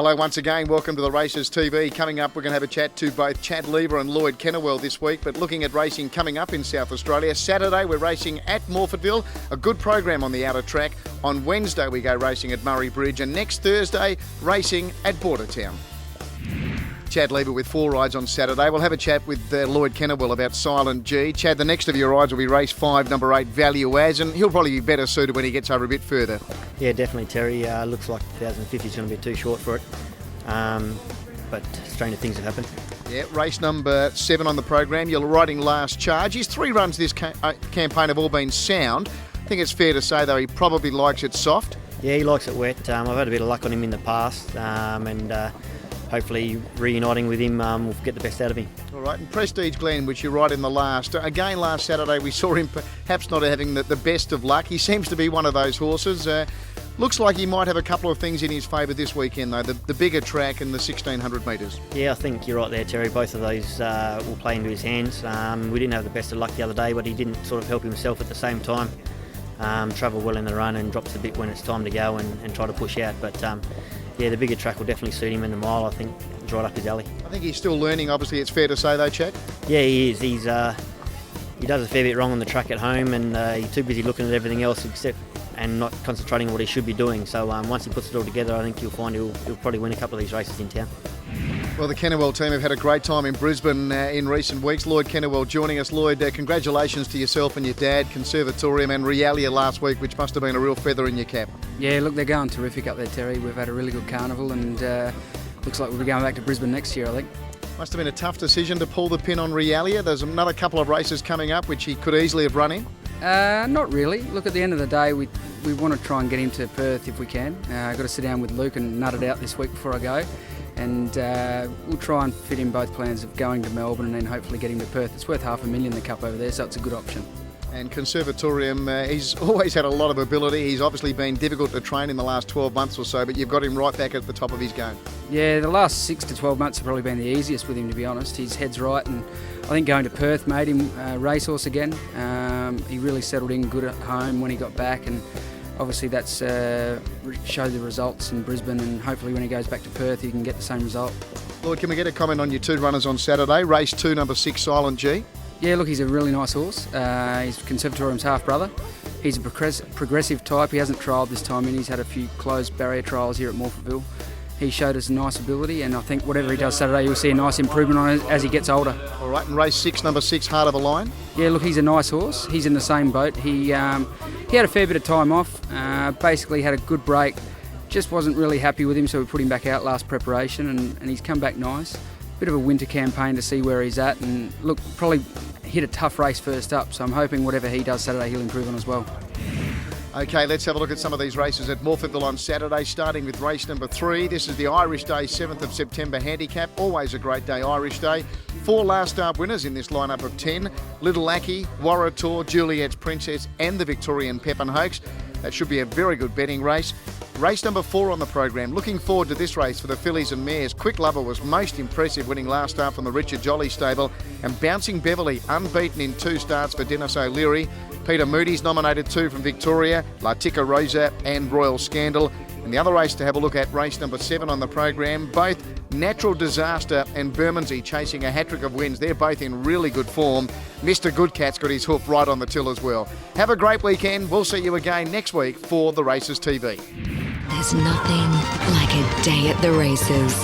Hello once again, welcome to the Races TV. Coming up, we're going to have a chat to both Chad Lever and Lloyd Kennewell this week, but looking at racing coming up in South Australia. Saturday, we're racing at Morphettville, a good program on the outer track. On Wednesday, we go racing at Murray Bridge, and next Thursday, racing at Bordertown. Chad Lever with 4 rides on Saturday. We'll have a chat with Lloyd Kennewell about Silent G. Chad, the next of your rides will be race 5, number 8, Value As, and he'll probably be better suited when he gets over a bit further. Yeah, definitely, Terry. Looks like 1,050 is going to be too short for it. But stranger things have happened. Yeah, race number 7 on the program. You're riding Last Charge. His 3 runs this campaign have all been sound. I think it's fair to say, though, he probably likes it soft. Yeah, he likes it wet. I've had a bit of luck on him in the past, and hopefully reuniting with him will get the best out of him. All right, and Prestige Glen, which you ride in the last. Again, last Saturday we saw him perhaps not having the best of luck. He seems to be one of those horses. Looks like he might have a couple of things in his favour this weekend, though, the bigger track and the 1,600 metres. Yeah, I think you're right there, Terry. Both of those will play into his hands. We didn't have the best of luck the other day, but he didn't sort of help himself at the same time. Travelled well in the run and drops a bit when it's time to go and try to push out. But yeah, the bigger track will definitely suit him in the mile, I think. It's right up his alley. I think he's still learning, obviously, it's fair to say, though, Chad? Yeah, he is. He does a fair bit wrong on the track at home, and he's too busy looking at everything else and not concentrating on what he should be doing. So once he puts it all together, I think you'll find he'll probably win a couple of these races in town. Well, the Kennewell team have had a great time in Brisbane in recent weeks. Lloyd Kennewell joining us. Lloyd, congratulations to yourself and your dad, Conservatorium and Realia last week, which must have been a real feather in your cap. Yeah, look, they're going terrific up there, Terry. We've had a really good carnival, and looks like we'll be going back to Brisbane next year, I think. Must have been a tough decision to pull the pin on Realia. There's another couple of races coming up which he could easily have run in. Not really. Look, at the end of the day, we want to try and get him to Perth if we can. I've got to sit down with Luke and nut it out this week before I go. And we'll try and fit in both plans of going to Melbourne and then hopefully getting to Perth. It's worth $500,000 the Cup over there, so it's a good option. And Conservatorium, he's always had a lot of ability. He's obviously been difficult to train in the last 12 months or so, but you've got him right back at the top of his game. Yeah, the last 6 to 12 months have probably been the easiest with him, to be honest. His head's right, and I think going to Perth made him a racehorse again. He really settled in good at home when he got back, and obviously that's showed the results in Brisbane, and hopefully when he goes back to Perth he can get the same result. Lloyd, can we get a comment on your 2 runners on Saturday? Race 2, number 6, Silent G. Yeah, look, he's a really nice horse. He's Conservatorium's half-brother. He's a progressive type. He hasn't trialled this time in. He's had a few closed barrier trials here at Morphettville. He showed us a nice ability, and I think whatever he does Saturday, you'll see a nice improvement on it as he gets older. All right, and race 6, number 6, Heart of a Lion. Yeah, look, he's a nice horse. He's in the same boat. He had a fair bit of time off, basically had a good break, just wasn't really happy with him, so we put him back out last preparation, and he's come back nice. Bit of a winter campaign to see where he's at, and look, probably hit a tough race first up, so I'm hoping whatever he does Saturday he'll improve on as well. Okay, let's have a look at some of these races at Morphettville on Saturday, starting with race number 3. This is the Irish Day 7th of September handicap. Always a great day, Irish Day. 4 last start winners in this lineup of 10. Little Aki, Warrator, Juliet's Princess and the Victorian Pep and Hoax. That should be a very good betting race. Race number 4 on the program. Looking forward to this race for the fillies and mares. Quick Lover was most impressive, winning last start from the Richard Jolly stable, and Bouncing Beverly unbeaten in 2 starts for Dennis O'Leary. Peter Moody's nominated 2 from Victoria, Latika Rosa and Royal Scandal. And the other race to have a look at, race number 7 on the program, both Natural Disaster and Bermondsey chasing a hat-trick of wins. They're both in really good form. Mr. Goodcat's got his hoof right on the till as well. Have a great weekend. We'll see you again next week for the Races TV. There's nothing like a day at the races.